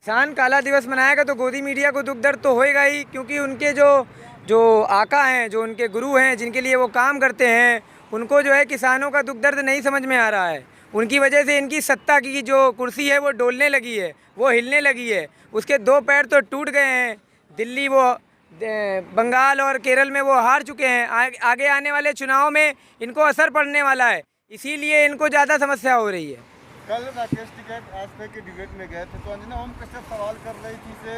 किसान काला दिवस मनाएगा तो गोदी मीडिया को दुख दर्द तो होएगा ही, क्योंकि उनके जो जो आका हैं, जो उनके गुरु हैं, जिनके लिए वो काम करते हैं, उनको जो है किसानों का दुख दर्द नहीं समझ में आ रहा है। उनकी वजह से इनकी सत्ता की जो कुर्सी है वो डोलने लगी है, वो हिलने लगी है। उसके दो पैर तो टूट गए हैं। दिल्ली वो बंगाल और केरल में वो हार चुके हैं। आगे आने वाले चुनाव में इनको असर पड़ने वाला है, इसीलिए इनको ज़्यादा समस्या हो रही है। कल राकेश टिकैत आजतक के डिबेट में गए थे तो अंजना ओम कश्यप सवाल कर रही थी से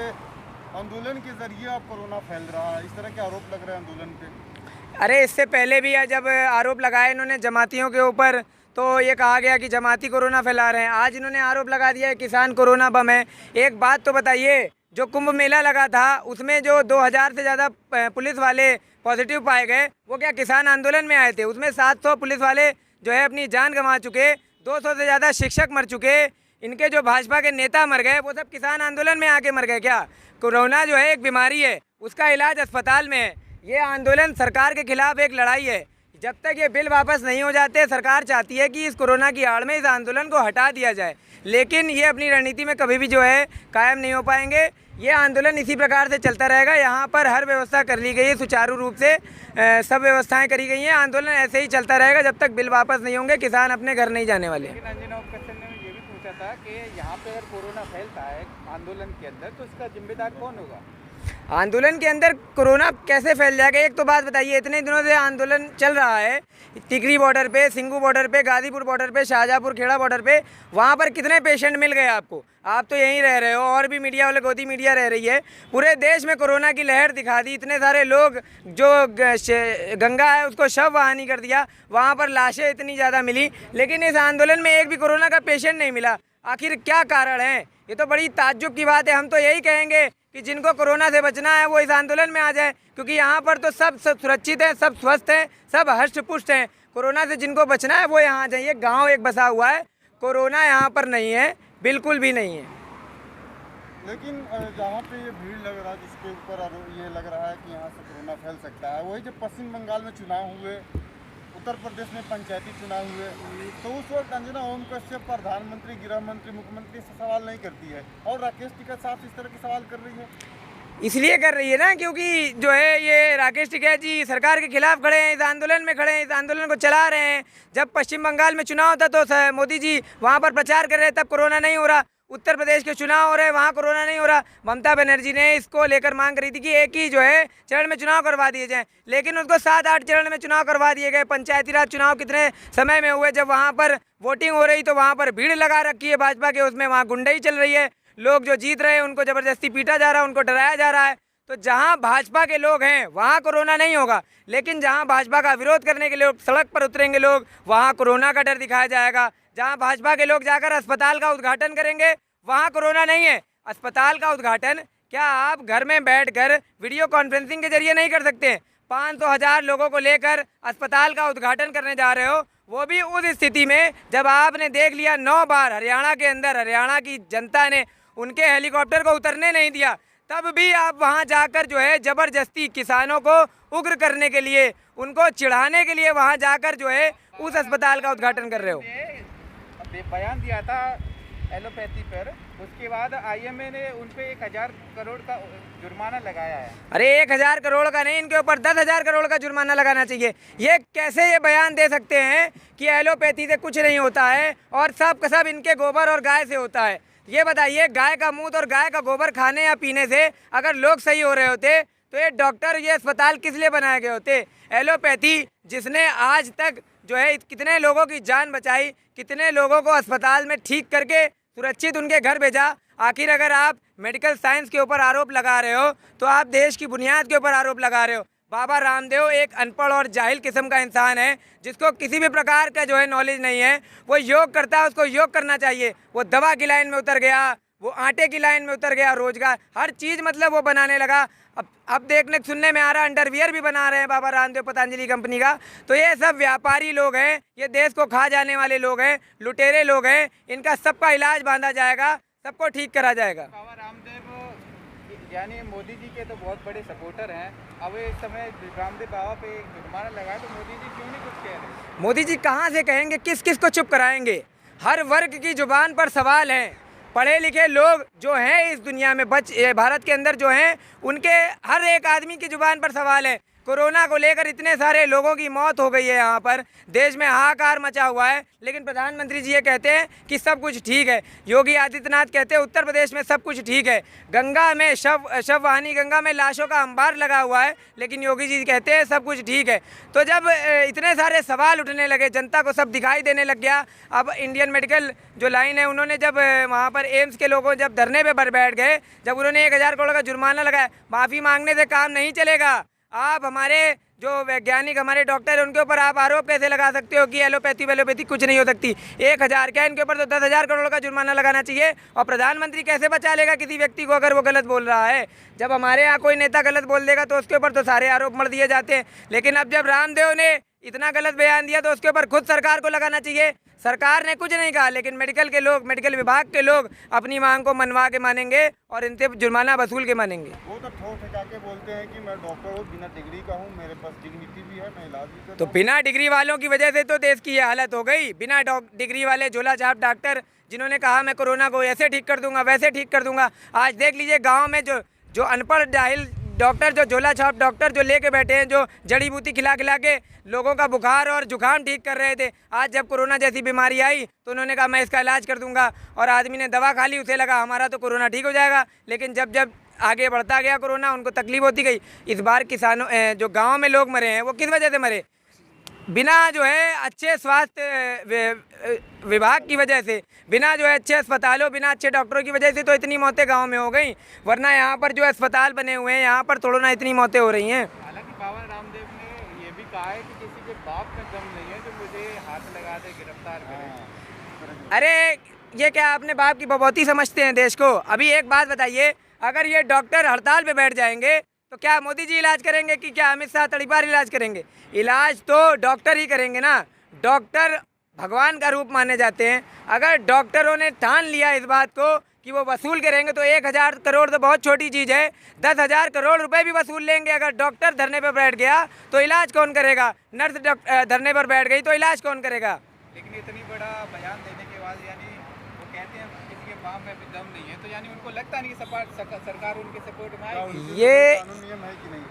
आंदोलन के जरिए अब कोरोना फैल रहा है, इस तरह के आरोप लग रहे हैं आंदोलन पे। अरे इससे पहले भी जब आरोप लगाए इन्होंने जमातियों के ऊपर, तो ये कहा गया कि जमाती कोरोना फैला रहे हैं। आज इन्होंने आरोप लगा दिया है किसान कोरोना बम है। एक बात तो बताइए, जो कुंभ मेला लगा था उसमें जो 2000 से ज़्यादा पुलिस वाले पॉजिटिव पाए गए, वो क्या किसान आंदोलन में आए थे? उसमें 700 पुलिस वाले जो है अपनी जान गंवा चुके, 200 से ज़्यादा शिक्षक मर चुके, इनके जो भाजपा के नेता मर गए, वो सब किसान आंदोलन में आके मर गए क्या? कोरोना जो है एक बीमारी है, उसका इलाज अस्पताल में है। ये आंदोलन सरकार के खिलाफ एक लड़ाई है। जब तक ये बिल वापस नहीं हो जाते, सरकार चाहती है कि इस कोरोना की आड़ में इस आंदोलन को हटा दिया जाए, लेकिन ये अपनी रणनीति में कभी भी जो है कायम नहीं हो पाएंगे। ये आंदोलन इसी प्रकार से चलता रहेगा। यहाँ पर हर व्यवस्था कर ली गई है सुचारू रूप से, सब व्यवस्थाएं करी गई हैं। आंदोलन ऐसे ही चलता रहेगा जब तक बिल वापस नहीं होंगे, किसान अपने घर नहीं जाने वाले। लेकिन अंजना ओम कश्यप ने ये भी पूछा था कि यहाँ पे अगर कोरोना फैलता है आंदोलन के अंदर तो इसका जिम्मेदार कौन होगा? आंदोलन के अंदर कोरोना कैसे फैल जाएगा? एक तो बात बताइए, इतने दिनों से आंदोलन चल रहा है, टिकरी बॉर्डर पे, सिंगू बॉर्डर पे, गाजीपुर बॉर्डर पे, शाहजहाँपुर खेड़ा बॉर्डर पे, वहाँ पर कितने पेशेंट मिल गए आपको? आप तो यहीं रह रहे हो, और भी मीडिया वाले, गोदी मीडिया रह रही है। पूरे देश में कोरोना की लहर दिखा दी। इतने सारे लोग, जो गंगा है उसको शव वाहनी कर दिया, वहाँ पर लाशें इतनी ज़्यादा मिली, लेकिन इस आंदोलन में एक भी कोरोना का पेशेंट नहीं मिला। आखिर क्या कारण है? ये तो बड़ी ताज्जुब की बात है। हम तो यही कहेंगे कि जिनको कोरोना से बचना है वो इस आंदोलन में आ जाए, क्योंकि यहाँ पर तो सब सुरक्षित हैं, सब स्वस्थ हैं, सब हष्ट पुष्ट हैं। कोरोना से जिनको बचना है वो यहाँ आ जाइए। गांव एक बसा हुआ है, कोरोना यहाँ पर नहीं है, बिल्कुल भी नहीं है। लेकिन जहाँ पे ये भीड़ लग रहा है, जिसके ऊपर ये लग रहा है कि यहाँ से कोरोना फैल सकता है, वही जब पश्चिम बंगाल में चुनाव हुए, उत्तर प्रदेश में पंचायती चुनाव हुए, तो उस वक्त अंजना ओम कश्यप प्रधानमंत्री, गृह मंत्री, मुख्यमंत्री से सवाल नहीं करती है, और राकेश टिकैत साहब इस तरह के सवाल कर रही है। इसलिए कर रही है ना, क्योंकि जो है ये राकेश टिकैत जी सरकार के खिलाफ खड़े हैं, इस आंदोलन में खड़े हैं, इस आंदोलन को चला रहे हैं। जब पश्चिम बंगाल में चुनाव था तो मोदी जी वहाँ पर प्रचार कर रहे हैं, तब कोरोना नहीं हो रहा। उत्तर प्रदेश के चुनाव हो रहे हैं, वहाँ कोरोना नहीं हो रहा। ममता बनर्जी ने इसको लेकर मांग करी थी कि एक ही जो है चरण में चुनाव करवा दिए जाएं, लेकिन उसको 7-8 चरण में चुनाव करवा दिए गए। पंचायती राज चुनाव कितने समय में हुए? जब वहाँ पर वोटिंग हो रही तो वहाँ पर भीड़ लगा रखी है भाजपा के, उसमें वहाँ गुंडाई चल रही है। लोग जो जीत रहे हैं उनको ज़बरदस्ती पीटा जा रहा है, उनको डराया जा रहा है। तो जहाँ भाजपा के लोग हैं वहाँ कोरोना नहीं होगा, लेकिन जहाँ भाजपा का विरोध करने के लिए सड़क पर उतरेंगे लोग, वहाँ कोरोना का डर दिखाया जाएगा। जहाँ भाजपा के लोग जाकर अस्पताल का उद्घाटन करेंगे, वहाँ कोरोना नहीं है। अस्पताल का उद्घाटन क्या आप घर में बैठकर वीडियो कॉन्फ्रेंसिंग के जरिए नहीं कर सकते? 500,000 लोगों को लेकर अस्पताल का उद्घाटन करने जा रहे हो, वो भी उस स्थिति में जब आपने देख लिया 9 बार हरियाणा के अंदर हरियाणा की जनता ने उनके हेलीकॉप्टर को उतरने नहीं दिया, तब भी आप वहां जाकर जो है ज़बरदस्ती किसानों को उग्र करने के लिए, उनको चिढ़ाने के लिए वहां जाकर जो है उस अस्पताल का उद्घाटन कर रहे हो। बयान दिया था एलोपैथी पर, उसके बाद आईएमए ने उन पे 1000 करोड़ का जुर्माना लगाया है। अरे 1000 करोड़ का नहीं, इनके ऊपर 10,000 करोड़ का जुर्माना लगाना चाहिए। ये कैसे ये बयान दे सकते हैं कि एलोपैथी से कुछ नहीं होता है और सब का सब इनके गोबर और गाय से होता है? ये बताइए, गाय का मूत्र और गाय का गोबर खाने या पीने से अगर लोग सही हो रहे होते तो ये डॉक्टर, ये अस्पताल किस लिए बनाए गए होते? एलोपैथी जिसने आज तक जो है कितने लोगों की जान बचाई, कितने लोगों को अस्पताल में ठीक करके सुरक्षित उनके घर भेजा। आखिर अगर आप मेडिकल साइंस के ऊपर आरोप लगा रहे हो तो आप देश की बुनियाद के ऊपर आरोप लगा रहे हो। बाबा रामदेव एक अनपढ़ और जाहिल किस्म का इंसान है, जिसको किसी भी प्रकार का जो है नॉलेज नहीं है। वो योग करता है, उसको योग करना चाहिए। वो दवा की लाइन में उतर गया, वो आटे की लाइन में उतर गया, रोजगार हर चीज़ मतलब वो बनाने लगा। अब देखने सुनने में आ रहा है अंडरवियर भी बना रहे हैं बाबा रामदेव पतंजलि कंपनी का। तो ये सब व्यापारी लोग हैं, ये देश को खा जाने वाले लोग हैं, लुटेरे लोग हैं। इनका सबका इलाज बांधा जाएगा, सबको ठीक करा जाएगा। बाबा रामदेव यानी मोदी जी के तो बहुत बड़े सपोर्टर हैं। अब इस समय रामदेव बाबा पे जुर्माना लगाया तो मोदी जी क्यों नहीं कुछ कह रहे? मोदी जी कहाँ से कहेंगे? किस किस को चुप कराएंगे? हर वर्ग की जुबान पर सवाल है। पढ़े लिखे लोग जो हैं इस दुनिया में भारत के अंदर जो हैं, उनके हर एक आदमी की ज़ुबान पर सवाल है। कोरोना को लेकर इतने सारे लोगों की मौत हो गई है, यहाँ पर देश में हाहाकार मचा हुआ है, लेकिन प्रधानमंत्री जी ये कहते हैं कि सब कुछ ठीक है। योगी आदित्यनाथ कहते हैं उत्तर प्रदेश में सब कुछ ठीक है। गंगा में शववाहिनी गंगा में लाशों का अंबार लगा हुआ है, लेकिन योगी जी कहते हैं सब कुछ ठीक है। तो जब इतने सारे सवाल उठने लगे, जनता को सब दिखाई देने लग गया। अब इंडियन मेडिकल जो लाइन है, उन्होंने जब वहाँ पर एम्स के लोगों जब धरने पर बैठ गए, जब उन्होंने 1000 करोड़ का जुर्माना लगाया, माफ़ी मांगने से काम नहीं चलेगा। आप हमारे जो वैज्ञानिक हमारे डॉक्टर हैं, उनके ऊपर आप आरोप कैसे लगा सकते हो कि एलोपैथी कुछ नहीं हो सकती। 1000 क्या, इनके ऊपर तो 10,000 करोड़ का जुर्माना लगाना चाहिए। और प्रधानमंत्री कैसे बचा लेगा किसी व्यक्ति को अगर वो गलत बोल रहा है? जब हमारे यहाँ कोई नेता गलत बोल देगा तो उसके ऊपर तो सारे आरोप मढ़ दिए जाते हैं। लेकिन अब जब रामदेव ने इतना गलत बयान दिया तो उसके ऊपर खुद सरकार को लगाना चाहिए। सरकार ने कुछ नहीं कहा, लेकिन मेडिकल विभाग के लोग अपनी मांग को मनवा के मानेंगे और इनसे जुर्माना वसूल के मानेंगे। वो तो ठोक ठका के बोलते हैं कि मैं डॉक्टर हूँ, बिना डिग्री का हूँ, मेरे पास डिग्निटी भी है, मैं इलाज भी करता तो बिना डिग्री वालों की वजह से तो देश की ये हालत हो गई। बिना डिग्री वाले झोला छाप डॉक्टर जिन्होंने कहा मैं कोरोना को ऐसे ठीक कर दूंगा, वैसे ठीक कर दूंगा। आज देख लीजिए गाँव में जो अनपढ़ जाहिल डॉक्टर, जो झोला छाप डॉक्टर जो लेके बैठे हैं, जो जड़ी बूटी खिला के लोगों का बुखार और जुकाम ठीक कर रहे थे, आज जब कोरोना जैसी बीमारी आई तो उन्होंने कहा मैं इसका इलाज कर दूंगा। और आदमी ने दवा खा ली, उसे लगा हमारा तो कोरोना ठीक हो जाएगा। लेकिन जब आगे बढ़ता गया कोरोना, उनको तकलीफ होती गई। इस बार किसानों जो गाँव में लोग मरे हैं वो किस वजह से मरे? बिना जो है अच्छे स्वास्थ्य विभाग की वजह से, बिना जो है अच्छे अस्पतालों, बिना अच्छे डॉक्टरों की वजह से तो इतनी मौतें गांव में हो गई। वरना यहाँ पर जो अस्पताल बने हुए हैं, यहाँ पर थोड़ा ना इतनी मौतें हो रही हैं। हालांकि बाबा रामदेव ने ये भी कहा है कि किसी के बाप में दम नहीं है जो मुझे हाथ लगा दे, गिरफ्तार करे। अरे ये क्या आपने बाप की बपौती समझते हैं देश को? अभी एक बात बताइए, अगर ये डॉक्टर हड़ताल पे बैठ जाएंगे तो क्या मोदी जी इलाज करेंगे कि क्या अमित शाह तड़ीपार इलाज करेंगे? इलाज तो डॉक्टर ही करेंगे ना। डॉक्टर भगवान का रूप माने जाते हैं। अगर डॉक्टरों ने ठान लिया इस बात को कि वो वसूल करेंगे तो 1000 करोड़ तो बहुत छोटी चीज़ है। 10,000 करोड़ रुपए भी वसूल लेंगे। अगर डॉक्टर धरने पर बैठ गया तो इलाज कौन करेगा? नर्स धरने पर बैठ गई तो इलाज कौन करेगा? लेकिन इतनी बड़ा बयान देने के बाद यानी वो कहते हैं किसी के बाप में भी दम नहीं है, तो यानी उनको लगता नहीं कि सरकार उनके सपोर्ट में आएगी। ये कानून नियम है कि नहीं?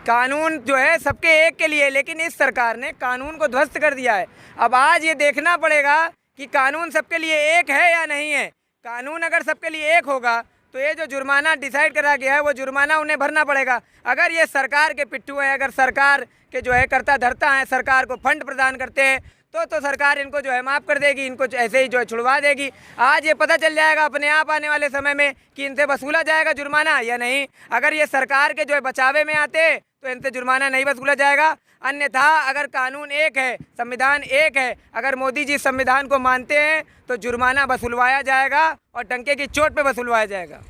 कानून जो है सबके एक के लिए, लेकिन इस सरकार ने कानून को ध्वस्त कर दिया है। अब आज ये देखना पड़ेगा कि कानून सबके लिए एक है या नहीं है। कानून अगर सबके लिए एक होगा तो ये जो जुर्माना डिसाइड करा गया है वो जुर्माना उन्हें भरना पड़ेगा। अगर ये सरकार के पिट्ठू हैं, अगर सरकार के जो है करता धरता हैं, सरकार को फंड प्रदान करते हैं, तो सरकार इनको जो है माफ़ कर देगी, इनको ऐसे ही जो है छुड़वा देगी। आज ये पता चल जाएगा अपने आप आने वाले समय में कि इनसे वसूला जाएगा जुर्माना या नहीं। अगर ये सरकार के जो है बचावे में आते तो इनसे जुर्माना नहीं वसूला जाएगा। अन्यथा अगर कानून एक है, संविधान एक है, अगर मोदी जी संविधान को मानते हैं तो जुर्माना वसूलवाया जाएगा और डंके की चोट पे वसूलवाया जाएगा।